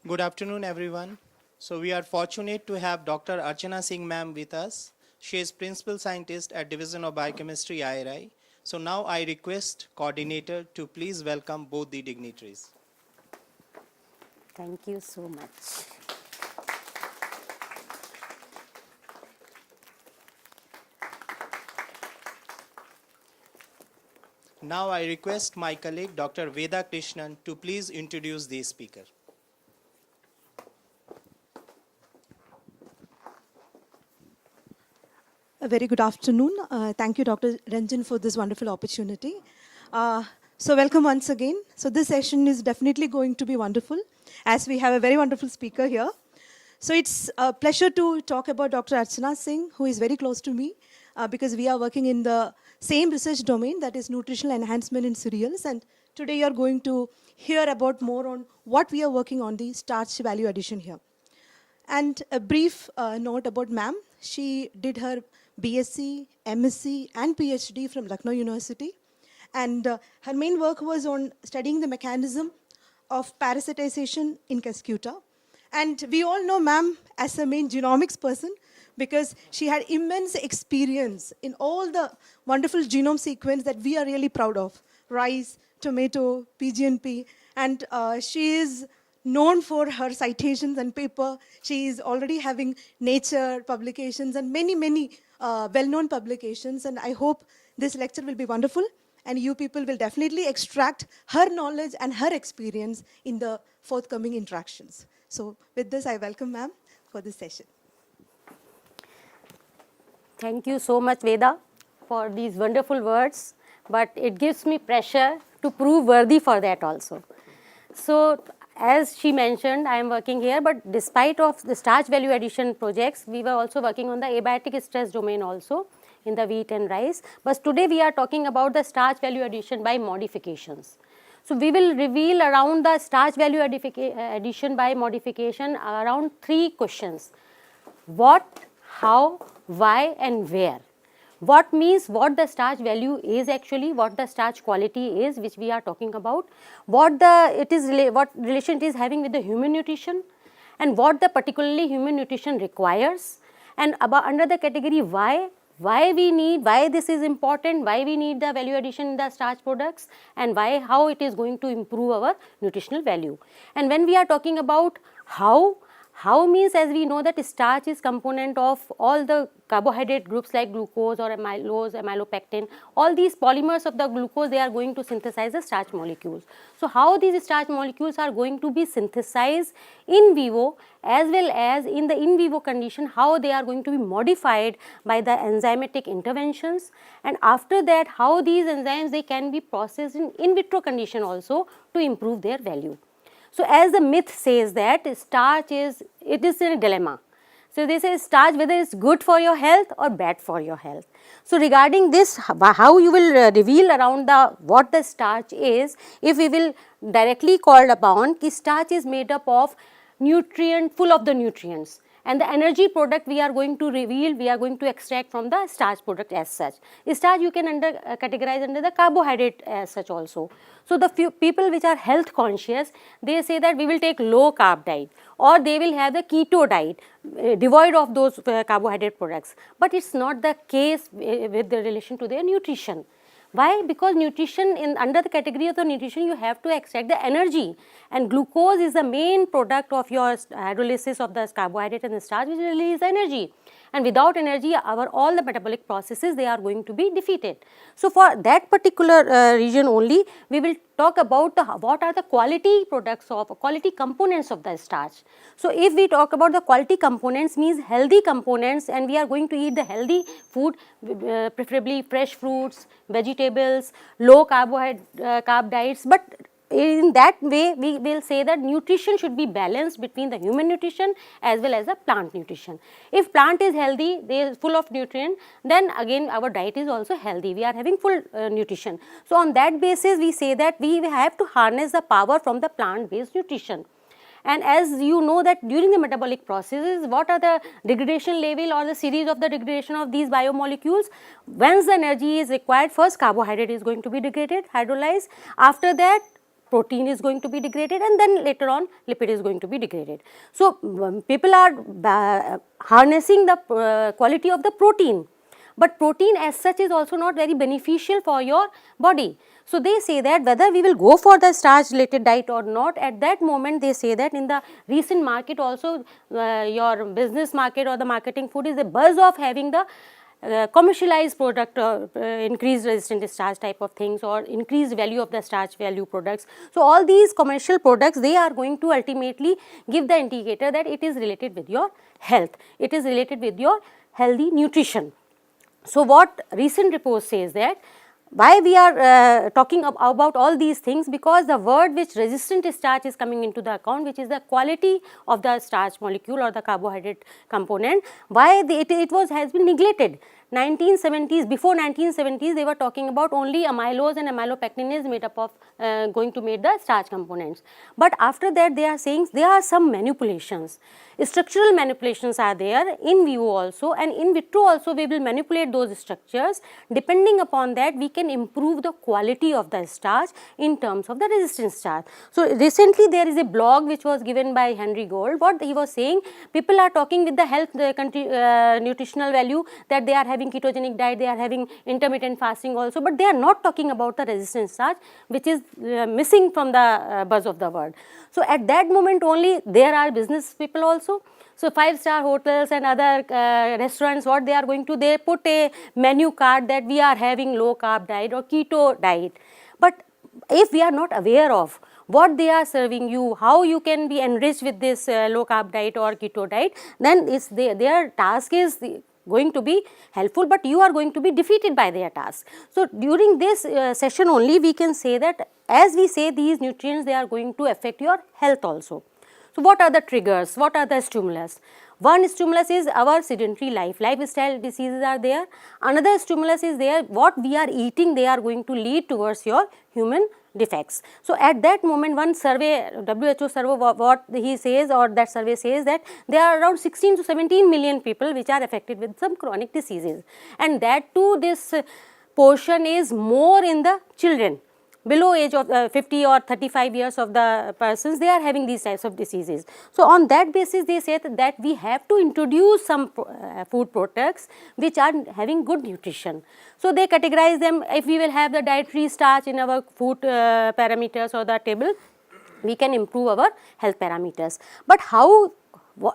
Good afternoon, everyone. So we are fortunate to have Dr. Archana Singh ma'am with us. She is Principal Scientist at Division of Biochemistry, IRI. So now I request coordinator to please welcome both the dignitaries. Thank you so much. Now I request my colleague Dr. Veda Krishnan to please introduce the speaker. A very good afternoon. Thank you, Dr. Ranjan, for this wonderful opportunity. So welcome once again. So this session is definitely going to be wonderful as we have a very wonderful speaker here. So it's a pleasure to talk about Dr. Archana Singh, who is very close to me because we are working in the same research domain, that is nutritional enhancement in cereals. And today you're going to hear about more on what we are working on, the starch value addition here. And a brief note about ma'am. She did her BSc, MSc, and PhD from Lucknow University. And her main work was on studying the mechanism of parasitization in Cuscuta. And we all know ma'am as a main genomics person because she had immense experience in all the wonderful genome sequence that we are really proud of. Rice, tomato, PGNP, and she is known for her citations and paper. She is already having Nature publications and many well-known publications. And I hope this lecture will be wonderful and you people will definitely extract her knowledge and her experience in the forthcoming interactions. So with this, I welcome ma'am for this session. Thank you so much, Veda, for these wonderful words. But it gives me pressure to prove worthy for that also. So, as she mentioned, I am working here, but despite of the starch value addition projects, we were also working on the abiotic stress domain also in the wheat and rice. But today we are talking about the starch value addition by modifications. So we will reveal around the starch value addition by modification around 3 questions. What, how, why and where. What means what the starch value is actually, what the starch quality is which we are talking about, what relation it is having with the human nutrition and what the particularly human nutrition requires, and about under the category why this is important, why we need the value addition in the starch products, and how it is going to improve our nutritional value. And when we are talking about how means, as we know that starch is component of all the carbohydrate groups like glucose or amylose, amylopectin, all these polymers of the glucose, they are going to synthesize the starch molecules. So how these starch molecules are going to be synthesized in vivo as well as in the in vivo condition, how they are going to be modified by the enzymatic interventions, and after that how these enzymes they can be processed in vitro condition also to improve their value. So as the myth says that starch is in a dilemma. So they say starch whether it's good for your health or bad for your health. So regarding this, how you will reveal around what the starch is, if we will directly call upon, starch is made up of full of the nutrients. And the energy product we are going to reveal, we are going to extract from the starch product as such. Starch you can categorize under the carbohydrate as such also. So the few people which are health conscious, they say that we will take low carb diet or they will have the keto diet devoid of those carbohydrate products. But it's not the case with the relation to their nutrition. Why? Because nutrition, under the category of the nutrition, you have to extract the energy, and glucose is the main product of your hydrolysis of the carbohydrate and the starch, which release energy. And without energy, all the metabolic processes, they are going to be defeated. So for that particular region only, we will talk about what are the quality products of quality components of the starch. So if we talk about the quality components, means healthy components, and we are going to eat the healthy food, preferably fresh fruits, vegetables, low carb diets. But in that way, we will say that nutrition should be balanced between the human nutrition as well as the plant nutrition. If plant is healthy, they are full of nutrient, then again our diet is also healthy. We are having full nutrition. So on that basis, we say that we have to harness the power from the plant-based nutrition. And as you know that during the metabolic processes, what are the degradation level or the series of the degradation of these biomolecules? Once the energy is required, first carbohydrate is going to be degraded, hydrolyzed. After that, protein is going to be degraded, and then later on lipid is going to be degraded. So people are harnessing the quality of the protein, but protein as such is also not very beneficial for your body. So they say that whether we will go for the starch related diet or not, at that moment they say that in the recent market also, your business market or the marketing food is a buzz of having the commercialized product, increased resistant starch type of things, or increased value of the starch value products. So all these commercial products, they are going to ultimately give the indicator that it is related with your health, it is related with your healthy nutrition. So what recent report says that why we are talking about all these things, because the word which resistant starch is coming into the account, which is the quality of the starch molecule or the carbohydrate component, why it has been neglected. 1970s, before 1970s, they were talking about only amylose and amylopectin is made up of going to make the starch components. But after that, they are saying there are some manipulations. Structural manipulations are there in vivo also, and in vitro also we will manipulate those structures. Depending upon that, we can improve the quality of the starch in terms of the resistant starch. So recently there is a blog which was given by Henry Gold. What he was saying, people are talking with the health nutritional value that they are having ketogenic diet, they are having intermittent fasting also, but they are not talking about the resistant starch, which is missing from the buzz of the word. So at that moment only there are business people also. So 5-star hotels and other restaurants, what they are going to, they put a menu card that we are having low carb diet or keto diet. But if we are not aware of what they are serving you, how you can be enriched with this low carb diet or keto diet, then their task is going to be helpful, but you are going to be defeated by their task. So during this session only we can say that as we say these nutrients, they are going to affect your health also. So what are the triggers, what are the stimulus? One stimulus is our sedentary lifestyle diseases are there. Another stimulus is there, what we are eating, they are going to lead towards your human defects. So at that moment, one survey, WHO survey, what he says, or that survey says that there are around 16 to 17 million people which are affected with some chronic diseases, and that too this portion is more in the children. Below age of 50 or 35 years of the persons, they are having these types of diseases. So on that basis, they say that we have to introduce some food products which are having good nutrition. So they categorize them. If we will have the dietary starch in our food parameters or the table, we can improve our health parameters. But how?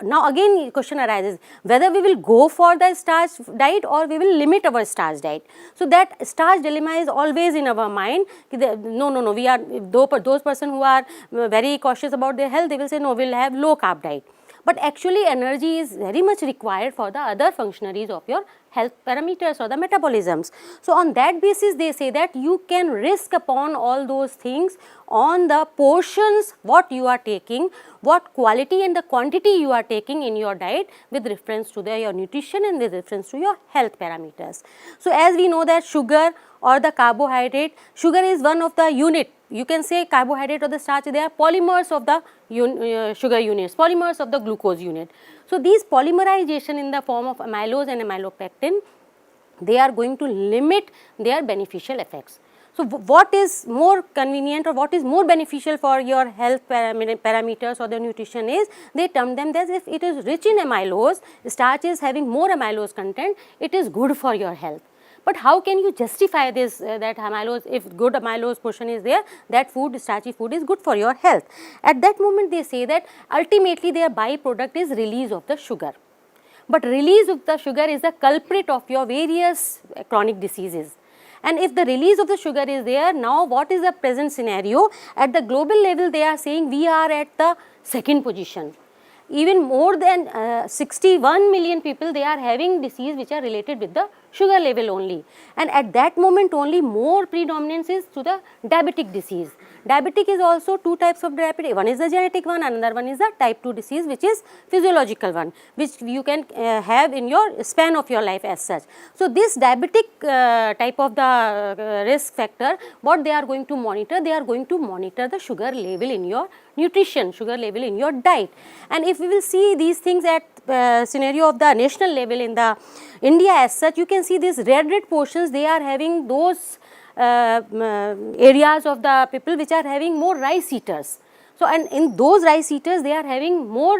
Now again question arises, whether we will go for the starch diet or we will limit our starch diet. So that starch dilemma is always in our mind. No, we are, those person who are very cautious about their health, they will say no, we will have low carb diet. But actually energy is very much required for the other functionaries of your health parameters or the metabolisms. So on that basis, they say that you can risk upon all those things on the portions what you are taking, what quality and the quantity you are taking in your diet with reference to your nutrition and with reference to your health parameters. So as we know that sugar or the carbohydrate, sugar is one of the unit, you can say carbohydrate or the starch, they are polymers of the sugar units, polymers of the glucose unit. So these polymerization in the form of amylose and amylopectin, they are going to limit their beneficial effects. So what is more convenient or what is more beneficial for your health parameters or the nutrition is, they term them as if it is rich in amylose, starch is having more amylose content, it is good for your health. But how can you justify this, that amylose, if good amylose portion is there, that food, starchy food is good for your health? At that moment they say that ultimately their byproduct is release of the sugar. But release of the sugar is the culprit of your various chronic diseases. And if the release of the sugar is there, now what is the present scenario? At the global level, they are saying we are at the second position. Even more than 61 million people, they are having disease which are related with the sugar level only. And at that moment only more predominance is to the diabetic disease. Diabetic is also two types of diabetic. One is the genetic one, another one is the type 2 disease, which is physiological one, which you can have in your span of your life as such. So this diabetic type of the risk factor, what they are going to monitor, they are going to monitor the sugar level in your nutrition, sugar level in your diet. And if we will see these things at scenario of the national level in the India as such, you can see these red portions, they are having those areas of the people which are having more rice eaters. So, and in those rice eaters, they are having more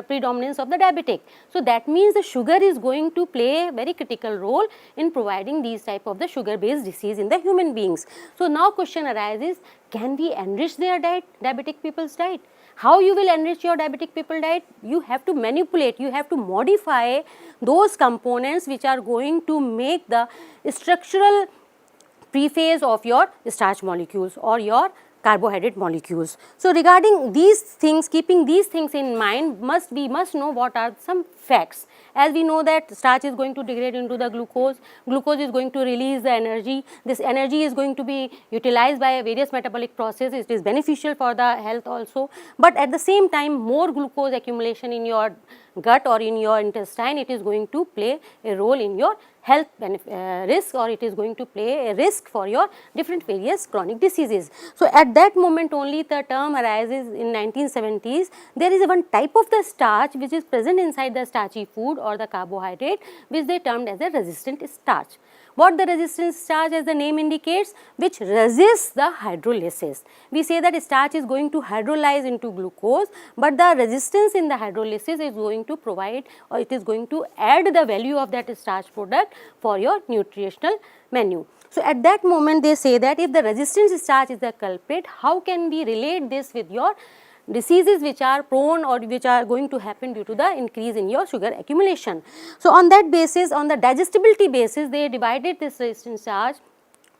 predominance of the diabetic. So, that means the sugar is going to play a very critical role in providing these type of the sugar based disease in the human beings. So, now question arises, can we enrich their diet, diabetic people's diet? How you will enrich your diabetic people diet? You have to manipulate, you have to modify those components which are going to make the structural prephase of your starch molecules or your carbohydrate molecules. So, regarding these things, keeping these things in mind, we must know what are some facts. As we know that starch is going to degrade into the glucose, glucose is going to release the energy, this energy is going to be utilized by various metabolic processes, it is beneficial for the health also, but at the same time more glucose accumulation in your gut or in your intestine, it is going to play a role in your health risk, or it is going to play a risk for your different various chronic diseases. So, at that moment only the term arises in 1970s, there is one type of the starch which is present inside the starchy food or the carbohydrate, which they termed as a resistant starch. What the resistant starch, as the name indicates, which resists the hydrolysis. We say that starch is going to hydrolyze into glucose, but the resistance in the hydrolysis is going to provide, or it is going to add the value of that starch product for your nutritional menu. So, at that moment they say that if the resistant starch is the culprit, how can we relate this with your diseases which are prone or which are going to happen due to the increase in your sugar accumulation. So, on that basis, on the digestibility basis, they divided this resistant starch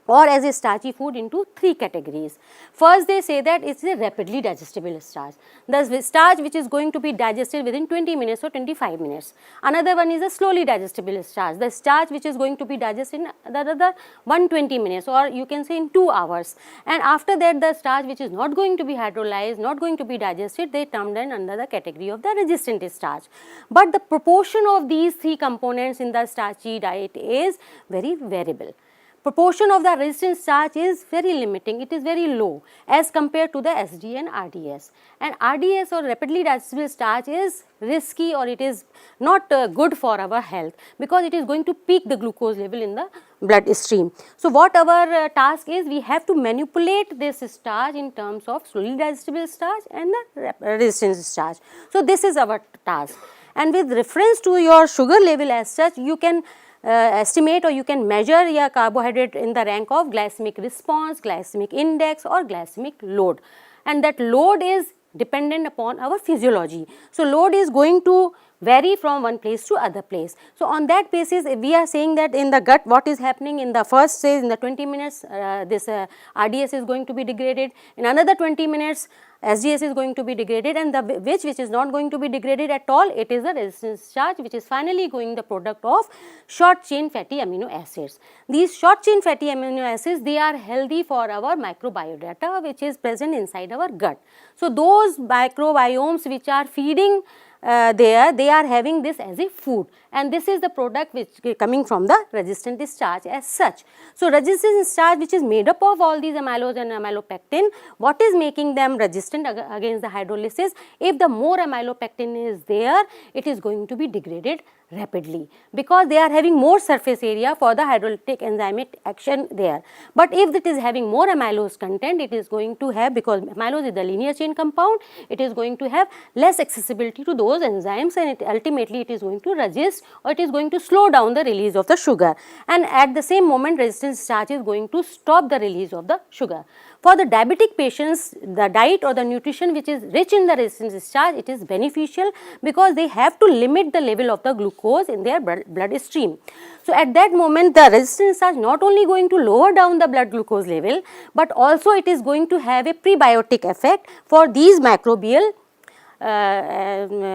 or as a starchy food into three categories. First, they say that it is a rapidly digestible starch, the starch which is going to be digested within 20 minutes or 25 minutes. Another one is a slowly digestible starch, the starch which is going to be digested in the 120 minutes, or you can say in 2 hours. And after that, the starch which is not going to be hydrolyzed, not going to be digested, they termed in under the category of the resistant starch. But the proportion of these three components in the starchy diet is very variable. Proportion of the resistant starch is very limiting, it is very low as compared to the SD and RDS. And RDS or rapidly digestible starch is risky, or it is not good for our health, because it is going to peak the glucose level in the blood stream. So, what our task is, we have to manipulate this starch in terms of slowly digestible starch and the resistant starch. So, this is our task, and with reference to your sugar level as such, you can estimate or you can measure your carbohydrate in the rank of glycemic response, glycemic index or glycemic load, and that load is dependent upon our physiology. So, load is going to vary from one place to other place. So, on that basis, if we are saying that in the gut what is happening in the first stage, in the 20 minutes this RDS is going to be degraded, in another 20 minutes SGS is going to be degraded, and the which is not going to be degraded at all, it is a resistant starch which is finally going the product of short chain fatty amino acids. These short chain fatty amino acids, they are healthy for our microbiota which is present inside our gut. So, those microbiomes which are feeding there, they are having this as a food, and this is the product which is coming from the resistant starch as such. So, resistant starch which is made up of all these amylose and amylopectin, what is making them resistant against the hydrolysis? If the more amylopectin is there, it is going to be degraded rapidly, because they are having more surface area for the hydrolytic enzymatic action there. But if it is having more amylose content, it is going to have, because amylose is the linear chain compound, it is going to have less accessibility to those enzymes, and ultimately it is going to resist, or it is going to slow down the release of the sugar, and at the same moment resistant starch is going to stop the release of the sugar. For the diabetic patients, the diet or the nutrition which is rich in the resistant starch, it is beneficial, because they have to limit the level of the glucose in their blood stream. So, at that moment the resistant starch not only going to lower down the blood glucose level, but also it is going to have a prebiotic effect for these microbial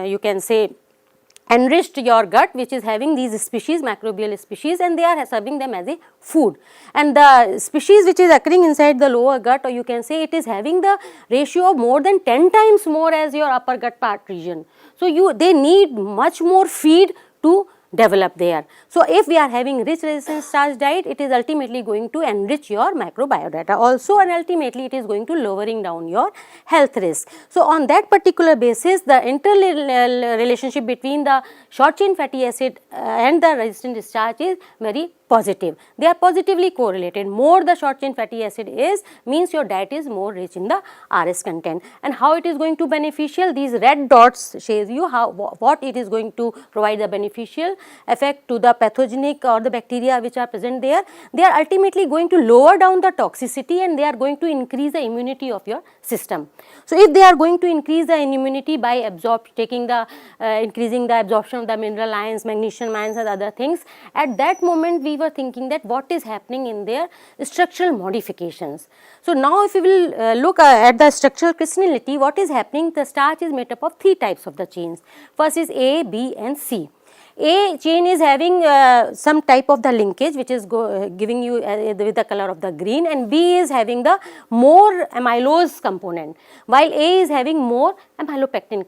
you can say enriched your gut, which is having these species, microbial species, and they are serving them as a food. And the species which is occurring inside the lower gut, or you can say it is having the ratio of more than 10 times more as your upper gut part region. So, they need much more feed to develop there. So, if we are having rich resistant starch diet, it is ultimately going to enrich your microbiota also, and ultimately it is going to lowering down your health risk. So, on that particular basis, the interrelationship between the short chain fatty acid and the resistant starch is very positive. They are positively correlated. More the short chain fatty acid is, means your diet is more rich in the RS content. And how it is going to beneficial? These red dots shows you how, what it is going to provide the beneficial effect to the pathogenic or the bacteria which are present there. They are ultimately going to lower down the toxicity and they are going to increase the immunity of your system. So if they are going to increase the immunity by taking the increasing the absorption of the mineral ions, magnesium ions and other things, at that moment we were thinking that what is happening in their structural modifications. So now if we will look at the structural crystallinity, what is happening? The starch is made up of 3 types of the chains. First is A, B and C. A chain is having some type of the linkage which is giving you with the color of the green, and B is having the more amylose component, while A is having more amylopectin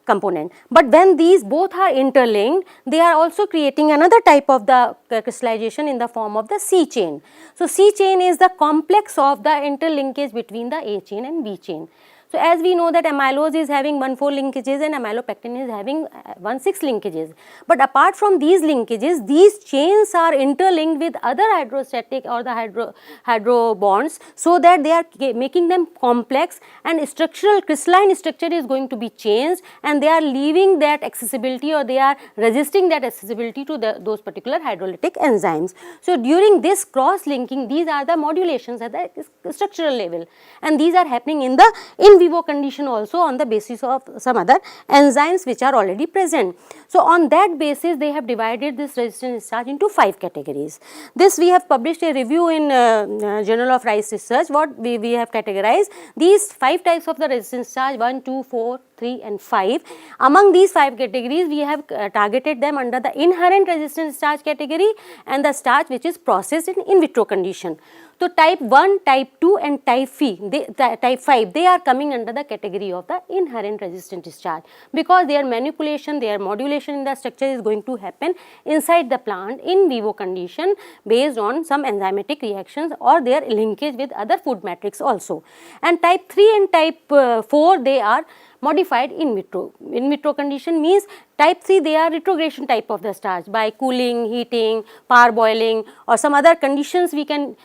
component. But when these both are interlinked, they are also creating another type of the crystallization in the form of the C chain. So C chain is the complex of the interlinkage between the A chain and B chain. So as we know that amylose is having 1,4 linkages and amylopectin is having 1,6 linkages. But apart from these linkages, these chains are interlinked with other hydrostatic or the hydro bonds, so that they are making them complex, and structural crystalline structure is going to be changed, and they are leaving that accessibility or they are resisting that accessibility to those particular hydrolytic enzymes. So during this cross linking, these are the modulations at the structural level, and these are happening in the in vivo condition also on the basis of some other enzymes which are already present. So on that basis they have divided this resistant starch into 5 categories. This we have published a review in Journal of Rice Research. What we have categorized these 5 types of the resistant starch, 1, 2, 4, 3 and 5. Among these 5 categories we have targeted them under the inherent resistant starch category and the starch which is processed in vitro condition. So type 1, type 2 and type 5 they are coming under the category of the inherent resistant starch, because their manipulation, their modulation in the structure is going to happen inside the plant in vivo condition based on some enzymatic reactions or their linkage with other food matrix also. And type 3 and type 4 they are modified in vitro. In vitro condition means type 3 they are retrogradation type of the starch. By cooling, heating, parboiling or some other conditions we can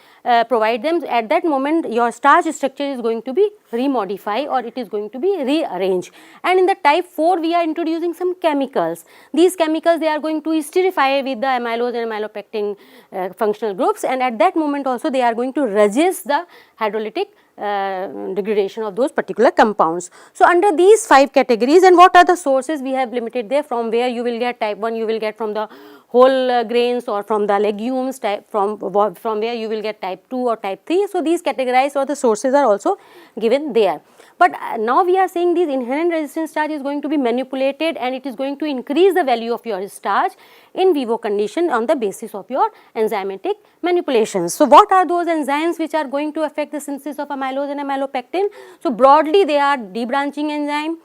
provide them. At that moment your starch structure is going to be remodified or it is going to be rearranged. And in the type 4 we are introducing some chemicals. These chemicals they are going to esterify with the amylose and amylopectin functional groups, and at that moment also they are going to resist the hydrolytic degradation of those particular compounds. So under these 5 categories, and what are the sources we have limited there, from where you will get type 1 you will get from the whole grains or from the legumes, from where you will get type 2 or type 3. So these categorized or the sources are also given there. But now we are saying this inherent resistant starch is going to be manipulated and it is going to increase the value of your starch in vivo condition on the basis of your enzymatic manipulations. So what are those enzymes which are going to affect the synthesis of amylose and amylopectin? So broadly they are debranching enzyme,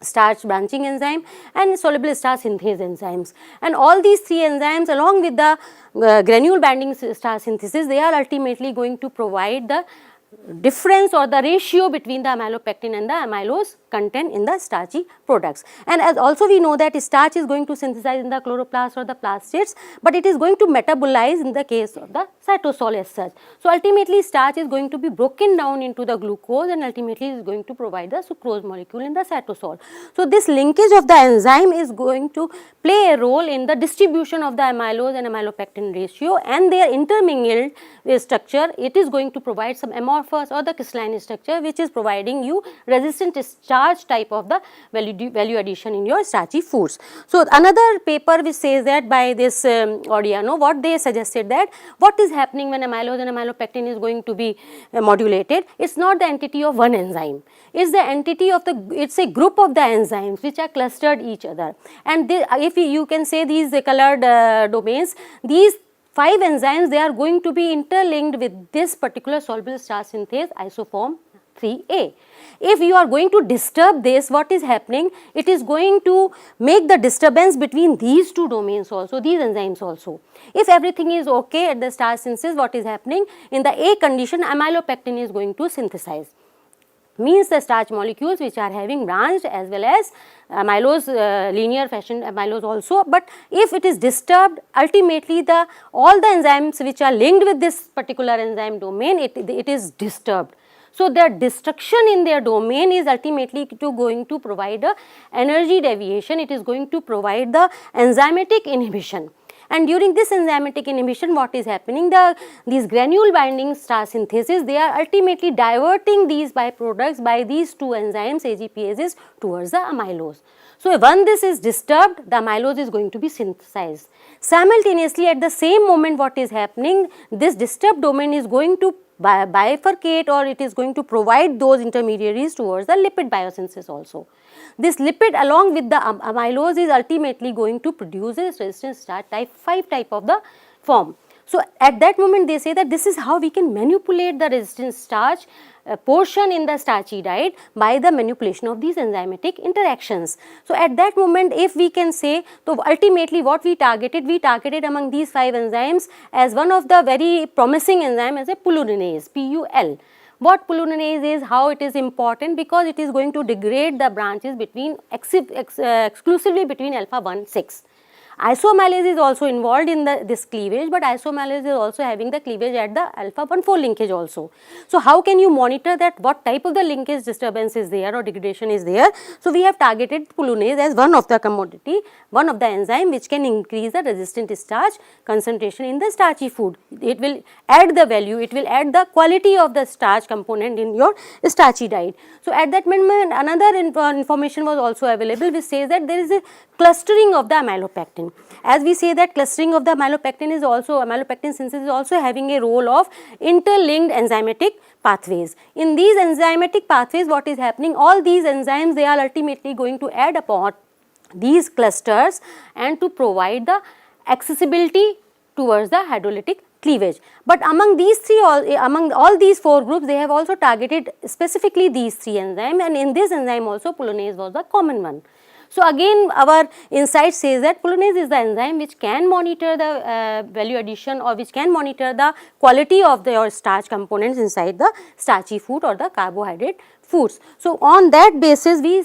starch branching enzyme and soluble starch synthase enzymes. And all these 3 enzymes along with the granule binding starch synthesis, they are ultimately going to provide the difference or the ratio between the amylopectin and the amylose content in the starchy products. And as also we know that starch is going to synthesize in the chloroplast or the plastids, but it is going to metabolize in the case of the cytosol as such. So ultimately starch is going to be broken down into the glucose and ultimately is going to provide the sucrose molecule in the cytosol. So this linkage of the enzyme is going to play a role in the distribution of the amylose and amylopectin ratio, and their intermingled structure, it is going to provide some amorphous or the crystalline structure which is providing you resistant starch type of the value addition in your starchy foods. So another paper which says that by this Odiano, what they suggested that what is happening when amylose and amylopectin is going to be modulated, it's not the entity of one enzyme, it's the entity of the, it's a group of the enzymes which are clustered each other. And they, if you can say these colored domains, these 5 enzymes they are going to be interlinked with this particular soluble starch synthase isoform 3A. If you are going to disturb this, what is happening? It is going to make the disturbance between these 2 domains also, these enzymes also. If everything is okay at the starch synthesis, what is happening? In the A condition, amylopectin is going to synthesize. means the starch molecules which are having branched as well as amylose, linear fashion amylose also. But if it is disturbed, ultimately all the enzymes which are linked with this particular enzyme domain, it is disturbed. So, their destruction in their domain is ultimately going to provide a energy deviation, it is going to provide the enzymatic inhibition. And during this enzymatic inhibition, what is happening, these granule binding starch synthesis, they are ultimately diverting these byproducts by these two enzymes AGPases towards the amylose. So, when this is disturbed, the amylose is going to be synthesized. Simultaneously, at the same moment, what is happening, this disturbed domain is going to bifurcate, or it is going to provide those intermediaries towards the lipid biosynthesis also. This lipid along with the amylose is ultimately going to produce a resistant starch type 5 type of the form. So, at that moment they say that this is how we can manipulate the resistant starch portion in the starchy diet by the manipulation of these enzymatic interactions. So, at that moment if we can say, so ultimately what we targeted among these 5 enzymes as one of the very promising enzyme as a pulurinase, PUL. What pulurinase is, how it is important, because it is going to degrade the branches between exclusively between alpha 1 6. Isoamylase is also involved in this cleavage, but isoamylase is also having the cleavage at the alpha 1 4 linkage also. So, how can you monitor that what type of the linkage disturbance is there or degradation is there? So, we have targeted pulurinase as one of the commodity, one of the enzyme which can increase the resistant starch concentration in the starchy food. It will add the value, it will add the quality of the starch component in your starchy diet. So, at that moment another information was also available which says that there is a clustering of the amylopectin. As we say that clustering of the amylopectin is also, amylopectin synthesis is also having a role of interlinked enzymatic pathways. In these enzymatic pathways, what is happening, all these enzymes, they are ultimately going to add upon these clusters and to provide the accessibility towards the hydrolytic cleavage. But among these among all these 4 groups, they have also targeted specifically these 3 enzymes, and in this enzyme also pulurinase was the common one. So, again our insight says that pulurinase is the enzyme which can monitor the value addition or which can monitor the quality of your starch components inside the starchy food or the carbohydrate foods. So, on that basis we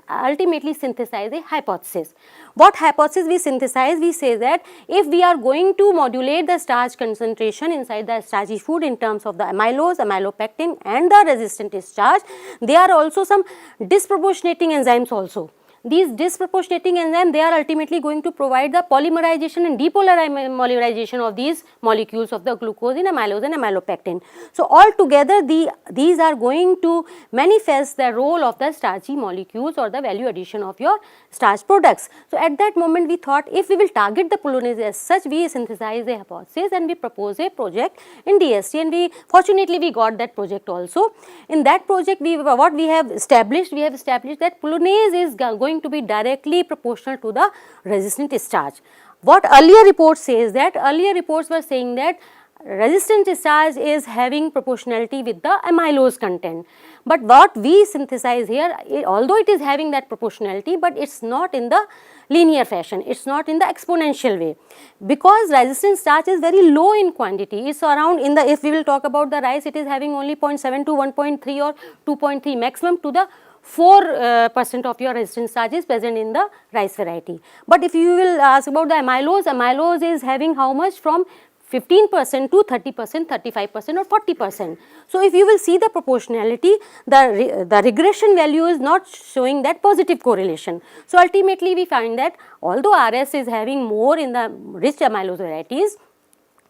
ultimately synthesize a hypothesis. What hypothesis we synthesize? We say that if we are going to modulate the starch concentration inside the starchy food in terms of the amylose, amylopectin and the resistant starch, there are also some disproportionating enzymes also. These disproportionating enzymes, they are ultimately going to provide the polymerization and depolarization of these molecules of the glucose in amylose and amylopectin. So, altogether these are going to manifest the role of the starchy molecules or the value addition of your starch products. So, at that moment we thought if we will target the pulurinase as such, we synthesize a hypothesis and we propose a project in DST, and fortunately we got that project also. In that project what we have established that pulurinase is going to be directly proportional to the resistant starch. What earlier report says that, earlier reports were saying that resistant starch is having proportionality with the amylose content. But what we synthesize here, although it is having that proportionality, but it is not in the linear fashion, it is not in the exponential way, because resistant starch is very low in quantity. It is around in the, if we will talk about the rice, it is having only 0.7 to 1.3 or 2.3 maximum to the 4% of your resistant starch is present in the rice variety. But if you will ask about the amylose is having how much, from 15% to 30%, 35% or 40%. So, if you will see the proportionality, the regression value is not showing that positive correlation. So, ultimately we find that although RS is having more in the rich amylose varieties,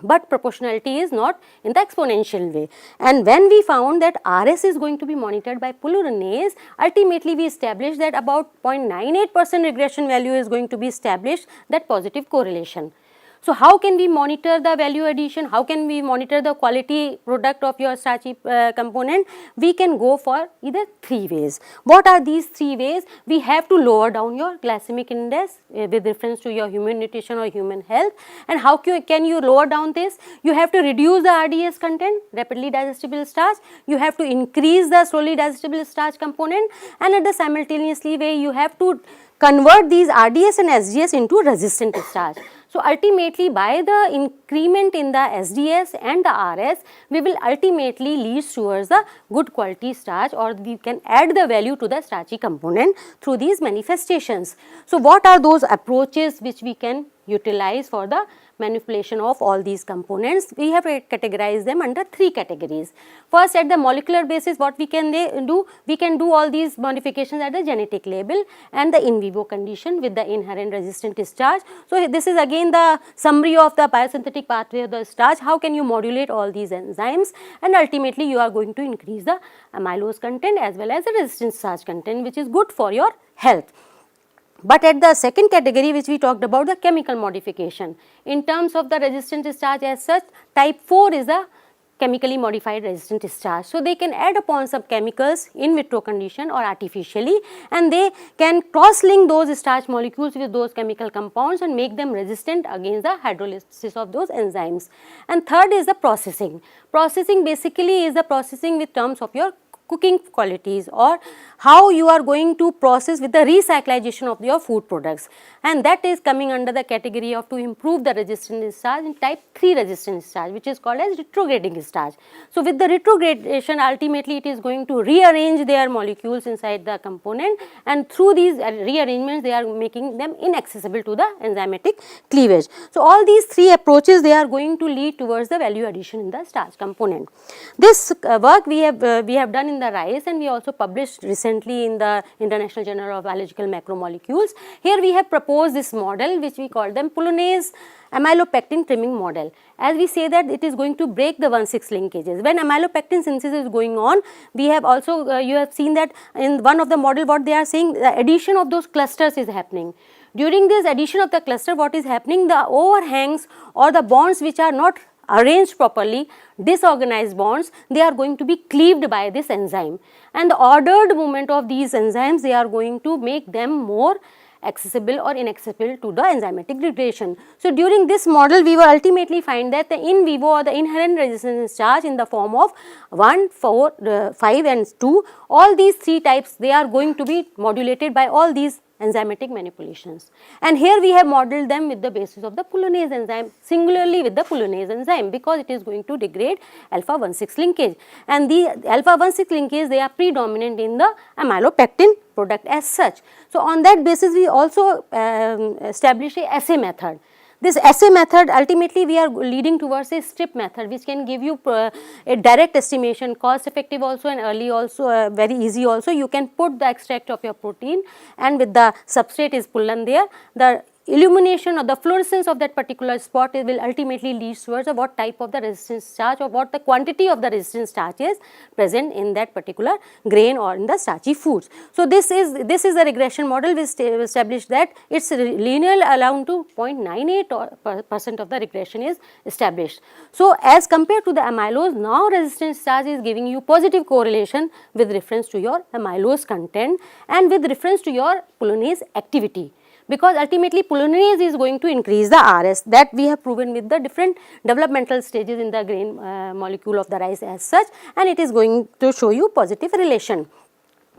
but proportionality is not in the exponential way. And when we found that RS is going to be monitored by pulurinase, ultimately we established that about 0.98% regression value is going to be established, that positive correlation. So, how can we monitor the value addition? How can we monitor the quality product of your starchy component? We can go for either 3 ways. What are these 3 ways? We have to lower down your glycemic index with reference to your human nutrition or human health. And how can you lower down this? You have to reduce the RDS content, rapidly digestible starch. You have to increase the slowly digestible starch component, and at the simultaneously way you have to convert these RDS and SGS into resistant starch. So ultimately by the increment in the SDS and the RS, we will ultimately lead towards the good quality starch, or we can add the value to the starchy component through these manifestations. So what are those approaches which we can utilize for the manipulation of all these components? We have categorized them under 3 categories. First, at the molecular basis, what we can do? We can do all these modifications at the genetic level and the in vivo condition with the inherent resistant starch. So this is again the summary of the biosynthetic pathway of the starch. How can you modulate all these enzymes, and ultimately you are going to increase the amylose content as well as the resistant starch content, which is good for your health. But at the second category, which we talked about, the chemical modification, in terms of the resistant starch as such, type 4 is the chemically modified resistant starch. So they can add upon some chemicals in vitro condition or artificially, and they can cross link those starch molecules with those chemical compounds and make them resistant against the hydrolysis of those enzymes. And third is the processing. Processing basically is the processing with terms of your cooking qualities, or how you are going to process with the recyclization of your food products, and that is coming under the category of to improve the resistant starch in type 3 resistant starch, which is called as retrograding starch. So with the retrogradation, ultimately it is going to rearrange their molecules inside the component, and through these rearrangements they are making them inaccessible to the enzymatic cleavage. So all these 3 approaches, they are going to lead towards the value addition in the starch component. This work we have done in the rice, and we also published recently in the International Journal of Biological Macromolecules. Here we have proposed this model, which we call them Polonase amylopectin trimming model. As we say that it is going to break the 1,6 linkages. When amylopectin synthesis is going on, we have also you have seen that in one of the model, what they are saying, the addition of those clusters is happening. During this addition of the cluster, what is happening, the overhangs or the bonds which are not arranged properly, disorganized bonds, they are going to be cleaved by this enzyme, and the ordered movement of these enzymes, they are going to make them more accessible or inaccessible to the enzymatic degradation. So during this model, we will ultimately find that the in vivo or the inherent resistance starch in the form of 1, 4, 5 and 2, all these 3 types, they are going to be modulated by all these enzymatic manipulations. And here we have modeled them with the basis of the Polonase enzyme, singularly with the Polonase enzyme, because it is going to degrade alpha 1,6 linkage, and the alpha 1,6 linkage, they are predominant in the amylopectin product as such. So on that basis, we also established a assay method. This assay method, ultimately we are leading towards a strip method, which can give you a direct estimation, cost effective also and early also, very easy also. You can put the extract of your protein, and with the substrate is pullan there, the illumination or the fluorescence of that particular spot will ultimately lead towards what type of the resistance starch or what the quantity of the resistance starch is present in that particular grain or in the starchy foods. So this is the regression model. We established that its linear around to 0.98% of the regression is established. So as compared to the amylose, now resistance starch is giving you positive correlation with reference to your amylose content and with reference to your Polonase activity, because ultimately Polonase is going to increase the RS, that we have proven with the different developmental stages in the grain molecule of the rice as such, and it is going to show you positive relation.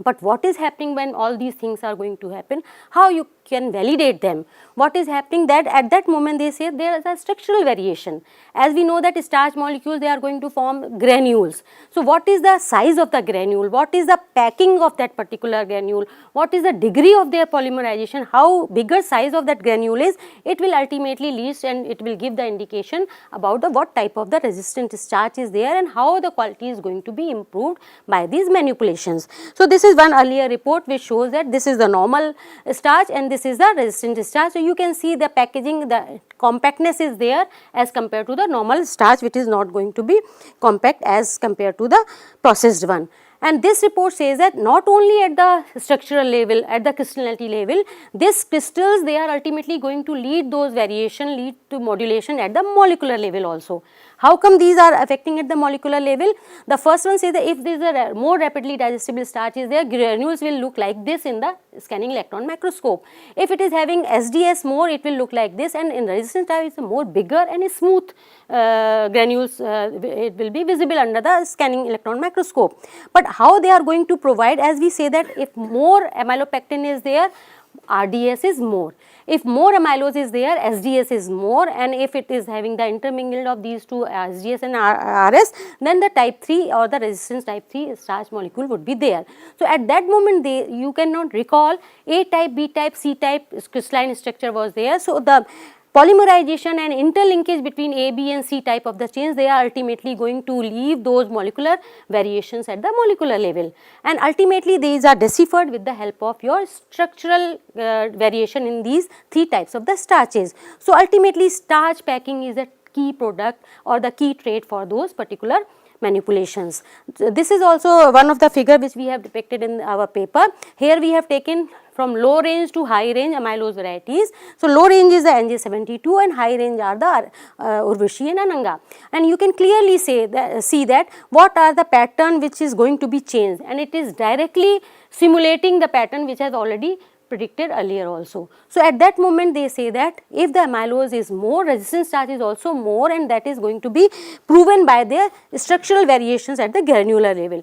But what is happening when all these things are going to happen? How you can validate them? What is happening, that at that moment they say there is a structural variation. As we know that starch molecules, they are going to form granules. So what is the size of the granule? What is the packing of that particular granule? What is the degree of their polymerization? How bigger size of that granule is, it will ultimately lead and it will give the indication about the what type of the resistant starch is there and how the quality is going to be improved by these manipulations. So this is one earlier report which shows that this is the normal starch and this is the resistant starch. So you can see the packaging, the compactness is there as compared to the normal starch, which is not going to be compact as compared to the processed one. And this report says that not only at the structural level, at the crystallinity level, these crystals, they are ultimately going to lead those variation, lead to modulation at the molecular level also. How come these are affecting at the molecular level? The first one says that if there is a more rapidly digestible starch is there, granules will look like this in the scanning electron microscope. If it is having SDS more, it will look like this, and in resistant type, it's a more bigger and a smooth granules, it will be visible under the scanning electron microscope. But how they are going to provide, as we say that if more amylopectin is there, RDS is more. If more amylose is there, SDS is more, and if it is having the intermingled of these two SDS and RS, then the type 3 or the resistance type 3 starch molecule would be there. So at that moment you cannot recall A type, B type, C type crystalline structure was there. So the polymerization and interlinkage between A, B and C type of the chains, they are ultimately going to leave those molecular variations at the molecular level, and ultimately these are deciphered with the help of your structural variation in these 3 types of the starches. So ultimately starch packing is a key product or the key trait for those particular manipulations. So this is also one of the figure which we have depicted in our paper. Here we have taken from low range to high range amylose varieties. So low range is the NJ72 and high range are the Urvashi and Ananga, and you can clearly see that what are the pattern which is going to be changed, and it is directly simulating the pattern which has already predicted earlier also. So at that moment they say that if the amylose is more, resistance starch is also more, and that is going to be proven by their structural variations at the granular level.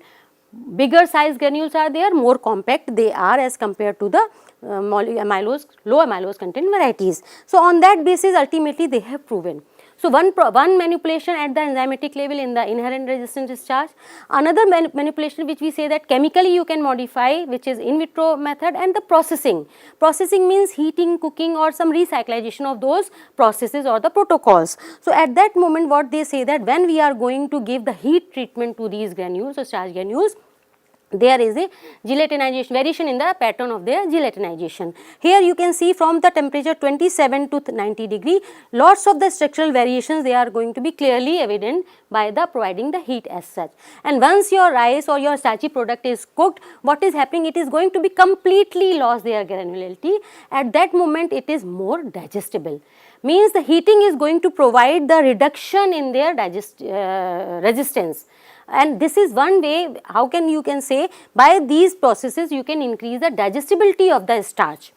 Bigger size granules are there, more compact they are as compared to the amylose, low amylose content varieties. So on that basis ultimately they have proven. So one manipulation at the enzymatic level in the inherent resistant starch, another manipulation which we say that chemically you can modify, which is in vitro method, and the processing. Processing means heating, cooking or some recyclization of those processes or the protocols. So at that moment what they say that when we are going to give the heat treatment to these granules or starch granules, there is a gelatinization variation in the pattern of their gelatinization. Here you can see from the temperature 27 to 90 degree, lots of the structural variations they are going to be clearly evident by the providing the heat as such. And once your rice or your starchy product is cooked, what is happening? It is going to be completely lost their granularity. At that moment it is more digestible. Means the heating is going to provide the reduction in their resistance. And this is one way how can you can say by these processes you can increase the digestibility of the starch.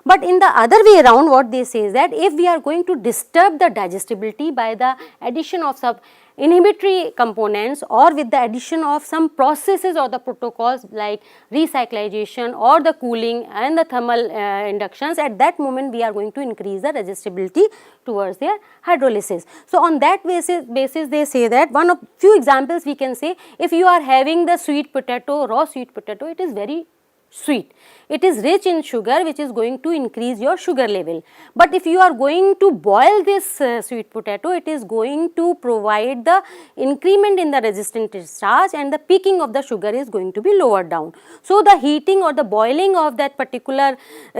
But in the other way around what they say is that if we are going to disturb the digestibility by the addition of some inhibitory components or with the addition of some processes or the protocols like recyclization or the cooling and the thermal inductions, at that moment we are going to increase the digestibility towards their hydrolysis. So on that basis they say that one of few examples we can say, if you are having the sweet potato, raw sweet potato, it is very sweet. It is rich in sugar which is going to increase your sugar level. But if you are going to boil this sweet potato, it is going to provide the increment in the resistant starch and the peaking of the sugar is going to be lowered down. So the heating or the boiling of that particular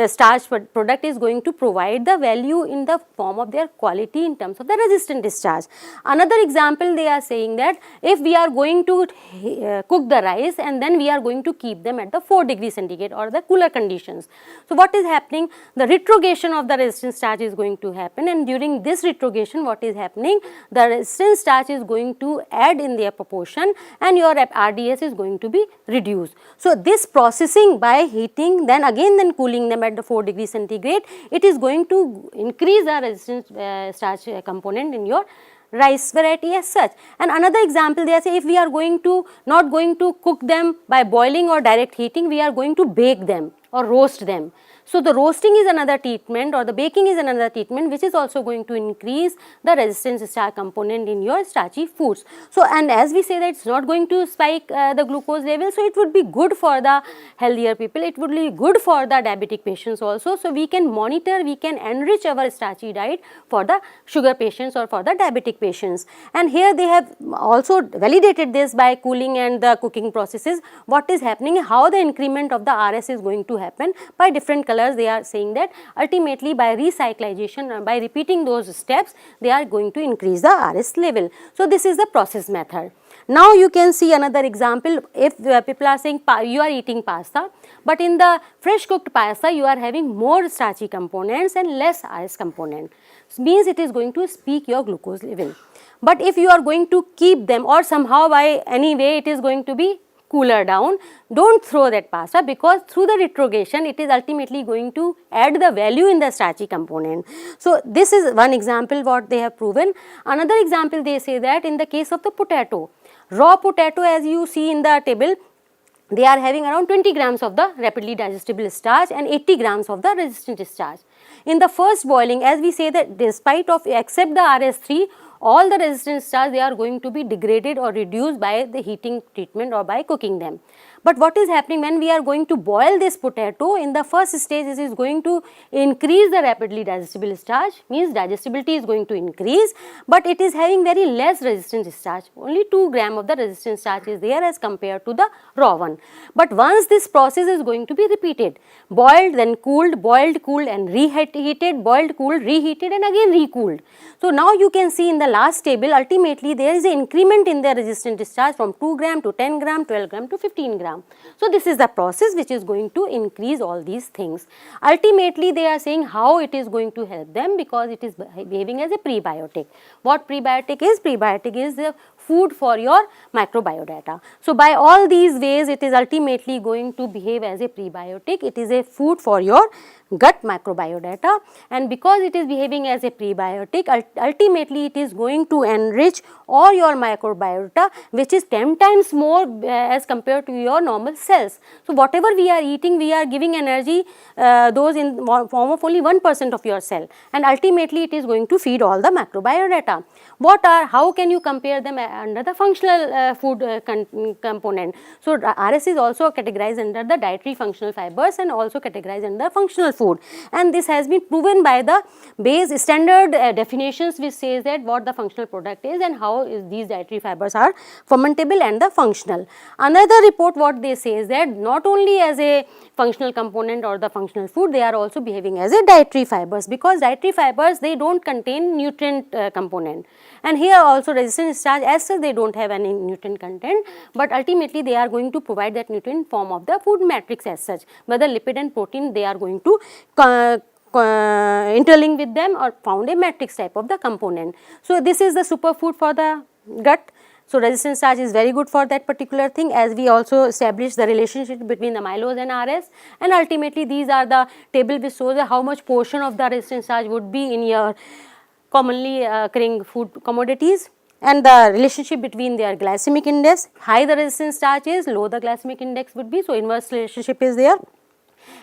starch product is going to provide the value in the form of their quality in terms of the resistant starch. Another example they are saying that if we are going to cook the rice and then we are going to keep them at the 4 degrees centigrade or the cooler conditions. So what is happening? The retrogression of the resistant starch is going to happen, and during this retrogression what is happening? The resistant starch is going to add in their proportion and your RDS is going to be reduced. So this processing by heating then cooling them at the 4 degrees centigrade, it is going to increase the resistant starch component in your rice variety as such. And another example they say, if we are not going to cook them by boiling or direct heating, we are going to bake them or roast them. So the roasting is another treatment or the baking is another treatment which is also going to increase the resistance starch component in your starchy foods. So and as we say that it's not going to spike the glucose level, so it would be good for the healthier people, it would be good for the diabetic patients also. So we can monitor, we can enrich our starchy diet for the sugar patients or for the diabetic patients. And here they have also validated this by cooling and the cooking processes. What is happening, how the increment of the RS is going to happen by different colors. They are saying that ultimately by recyclization, by repeating those steps, they are going to increase the RS level. So this is the process method. Now you can see another example. If people are saying you are eating pasta, but in the fresh cooked pasta you are having more starchy components and less RS component, means it is going to speak your glucose level. But if you are going to keep them or somehow by any way it is going to be cooler down, don't throw that pasta, because through the retrogression it is ultimately going to add the value in the starchy component. So this is one example what they have proven. Another example they say that in the case of the potato, raw potato, as you see in the table, they are having around 20 grams of the rapidly digestible starch and 80 grams of the resistant starch. In the first boiling, as we say that despite of except the RS3, all the resistant starch they are going to be degraded or reduced by the heating treatment or by cooking them. But what is happening when we are going to boil this potato, in the first stage it is going to increase the rapidly digestible starch, means digestibility is going to increase, but it is having very less resistant starch, only 2 gram of the resistant starch is there as compared to the raw one. But once this process is going to be repeated, boiled then cooled, boiled, cooled and reheated, boiled, cooled, reheated and again recooled. So now you can see in the last table ultimately there is an increment in the resistant starch from 2 gram to 10 gram, 12 gram to 15 gram. So this is the process which is going to increase all these things. Ultimately they are saying how it is going to help them, because it is behaving as a prebiotic. What prebiotic is? Prebiotic is the food for your microbiota. So by all these ways it is ultimately going to behave as a prebiotic. It is a food for your gut microbiota, and because it is behaving as a prebiotic, ultimately it is going to enrich all your microbiota, which is 10 times more as compared to your normal cells. So whatever we are eating, we are giving energy those in form of only 1% of your cell, and ultimately it is going to feed all the microbiota. How can you compare them under the functional food component? So RS is also categorized under the dietary functional fibers and also categorized under functional food, and this has been proven by the base standard definitions which says that what the functional product is and how these dietary fibers are fermentable and the functional. Another report what they say is that not only as a functional component or the functional food, they are also behaving as a dietary fibers, because dietary fibers they don't contain nutrient component, and here also resistant starch as such they don't have any nutrient content, but ultimately they are going to provide that nutrient form of the food matrix as such, whether lipid and protein they are going to interlink with them or found a matrix type of the component. So this is the superfood for the gut. So resistant starch is very good for that particular thing, as we also established the relationship between the amylose and RS, and ultimately these are the table which shows how much portion of the resistant starch would be in your commonly occurring food commodities, and the relationship between their glycemic index. High the resistant starch is, low the glycemic index would be, so inverse relationship is there.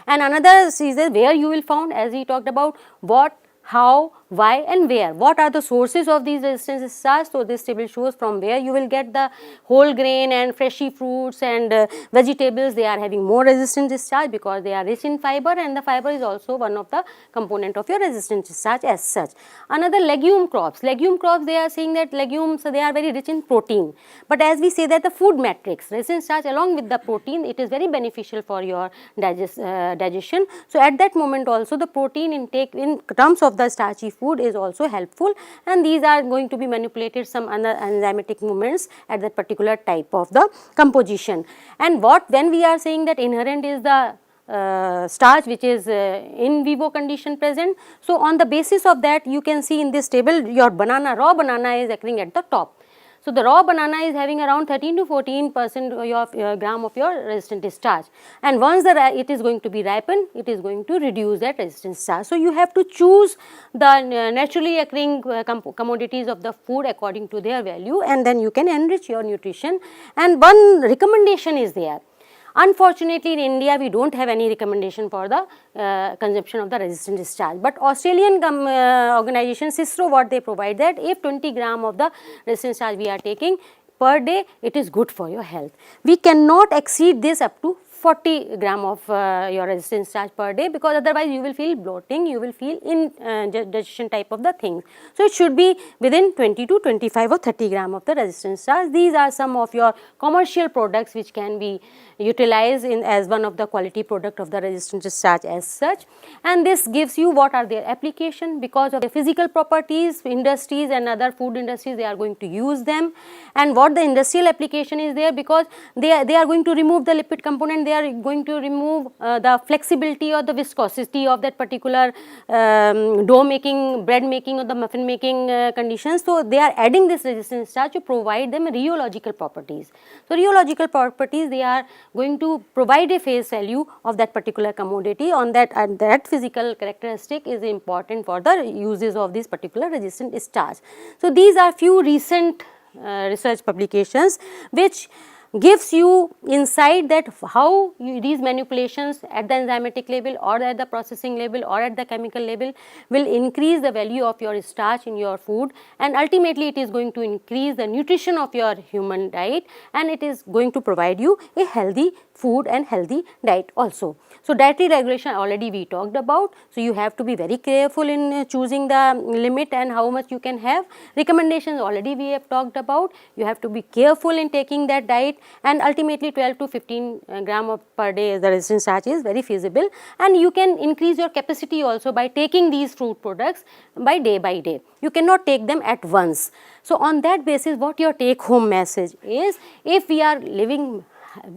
And another is where you will found, as we talked about, what, how, why and where. What are the sources of these resistant starch? So this table shows from where you will get the whole grain and fleshy fruits and vegetables. They are having more resistant starch because they are rich in fiber, and the fiber is also one of the component of your resistant starch as such. Another, legume crops. Legume crops, they are saying that legumes, they are very rich in protein, but as we say that the food matrix, resistant starch along with the protein, it is very beneficial for your digestion. So at that moment also the protein intake in terms of the starchy food is also helpful, and these are going to be manipulated some other enzymatic movements at that particular type of the composition. And when we are saying that inherent is the starch which is in vivo condition present, so on the basis of that you can see in this table your raw banana is occurring at the top. So the raw banana is having around 13 to 14% of gram of your resistant starch, and once it is going to be ripened, it is going to reduce that resistant starch. So you have to choose the naturally occurring commodities of the food according to their value, and then you can enrich your nutrition. And one recommendation is there. Unfortunately, in India, we don't have any recommendation for the consumption of the resistant starch. But Australian organization CISRO, what they provide that if 20 gram of the resistant starch we are taking per day, it is good for your health. We cannot exceed this up to 40 gram of your resistant starch per day, because otherwise you will feel bloating, you will feel indigestion type of the thing. So it should be within 20 to 25 or 30 gram of the resistant starch. These are some of your commercial products which can be utilized as one of the quality product of the resistant starch as such. And this gives you what are their application, because of the physical properties, industries and other food industries, they are going to use them. And what the industrial application is there, because they are going to remove the lipid component, they are going to remove the flexibility or the viscosity of that particular dough making, bread making or the muffin making conditions. So they are adding this resistant starch to provide them rheological properties. So rheological properties, they are going to provide a face value of that particular commodity on that, and that physical characteristic is important for the uses of this particular resistant starch. So these are few recent research publications which gives you insight that how these manipulations at the enzymatic level or at the processing level or at the chemical level will increase the value of your starch in your food, and ultimately it is going to increase the nutrition of your human diet, and it is going to provide you a healthy food and healthy diet also. So, dietary regulation already we talked about. So, you have to be very careful in choosing the limit and how much you can have. Recommendations already we have talked about. You have to be careful in taking that diet, and ultimately 12 to 15 gram of per day as the resistant starch is very feasible, and you can increase your capacity also by taking these fruit products by day. You cannot take them at once. So, on that basis what your take home message is, if we are living,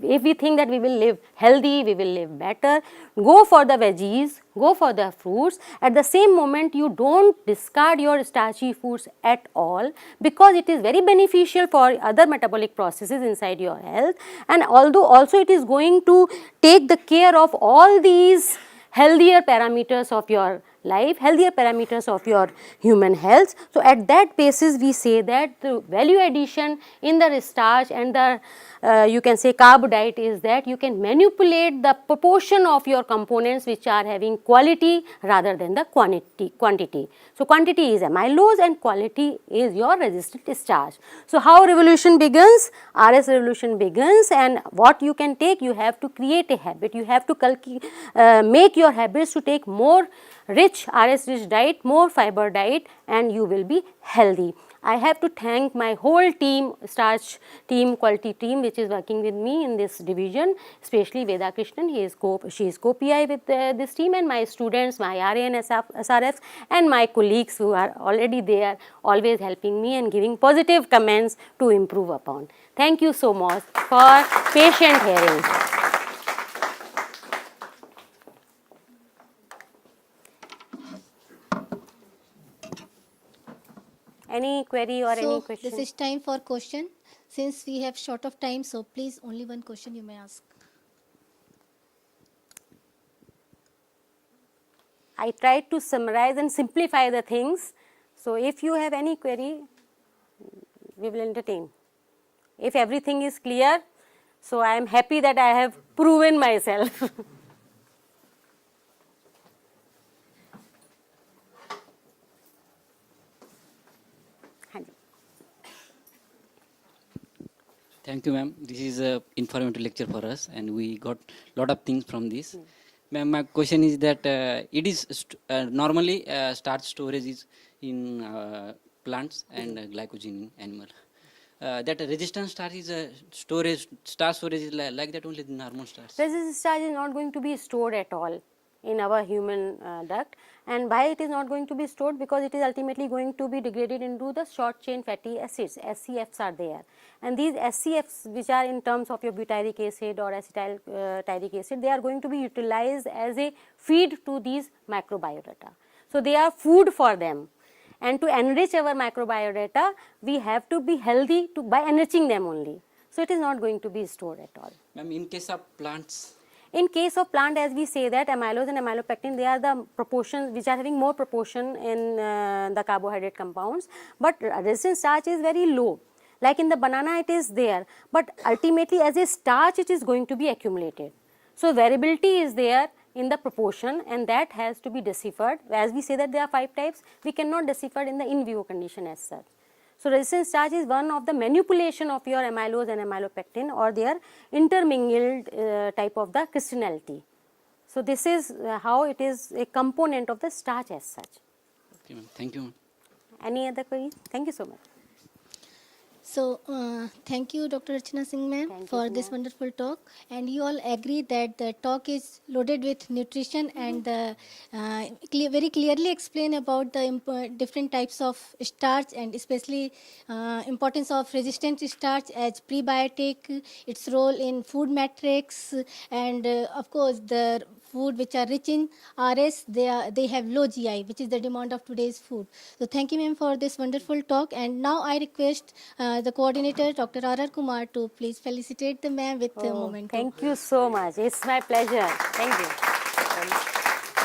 if we think that we will live healthy, we will live better, go for the veggies, go for the fruits. At the same moment, you don't discard your starchy foods at all, because it is very beneficial for other metabolic processes inside your health, and although also it is going to take the care of all these healthier parameters of your life, healthier parameters of your human health. So, at that basis we say that the value addition in the starch and the you can say carb diet is that you can manipulate the proportion of your components which are having quality rather than the quantity. So, quantity is amylose and quality is your resistant starch. So, how revolution begins? RS revolution begins, and what you can take, you have to create a habit, you have to make your habits to take more rich RS rich diet, more fiber diet, and you will be healthy. I have to thank my whole team, starch team, quality team which is working with me in this division, especially Veda Krishnan, she is co-PI with this team, and my students, my RA and SRFs, and my colleagues who are already there, always helping me and giving positive comments to improve upon. Thank you so much for patient hearing. Any query or any question? This is time for question. Since we have short of time, so please only one question you may ask. I tried to summarize and simplify the things. So, if you have any query, we will entertain. If everything is clear, so I am happy that I have proven myself. Thank you, ma'am. This is a informative lecture for us, and we got lot of things from this. Ma'am, my question is that it is normally starch storage is in plants and glycogen in animal. That resistant starch is starch storage is like that only in hormone starch. Resistant starch is not going to be stored at all in our human duct, and why it is not going to be stored? Because it is ultimately going to be degraded into the short chain fatty acids, SCFs are there, and these SCFs, which are in terms of your butyric acid or acetyl tyric acid, they are going to be utilized as a feed to these microbiota. So, they are food for them, and to enrich our microbiota we have to be healthy by enriching them only. So, it is not going to be stored at all. Ma'am, in case of plants? In case of plant, as we say that amylose and amylopectin, they are the proportions which are having more proportion in the carbohydrate compounds, but resistant starch is very low. Like in the banana it is there, but ultimately as a starch it is going to be accumulated. So, variability is there in the proportion, and that has to be deciphered. As we say that there are 5 types, we cannot decipher in the in vivo condition as such. So, resistant starch is one of the manipulation of your amylose and amylopectin or their intermingled type of the crystallinity. So, this is how it is a component of the starch as such. Okay, ma'am. Thank you, ma'am. Any other queries? Thank you so much. So, thank you, Dr. Archana Singh ma'am, for this wonderful talk. And you all agree that the talk is loaded with nutrition and very clearly explain about the different types of starch, and especially importance of resistant starch as prebiotic, its role in food matrix, and of course the food which are rich in RS, they have low GI, which is the demand of today's food. So thank you ma'am for this wonderful talk, and now I request the coordinator Dr. R.R. Kumar to please felicitate the ma'am with the moment. Thank you so much. It's my pleasure. Thank you.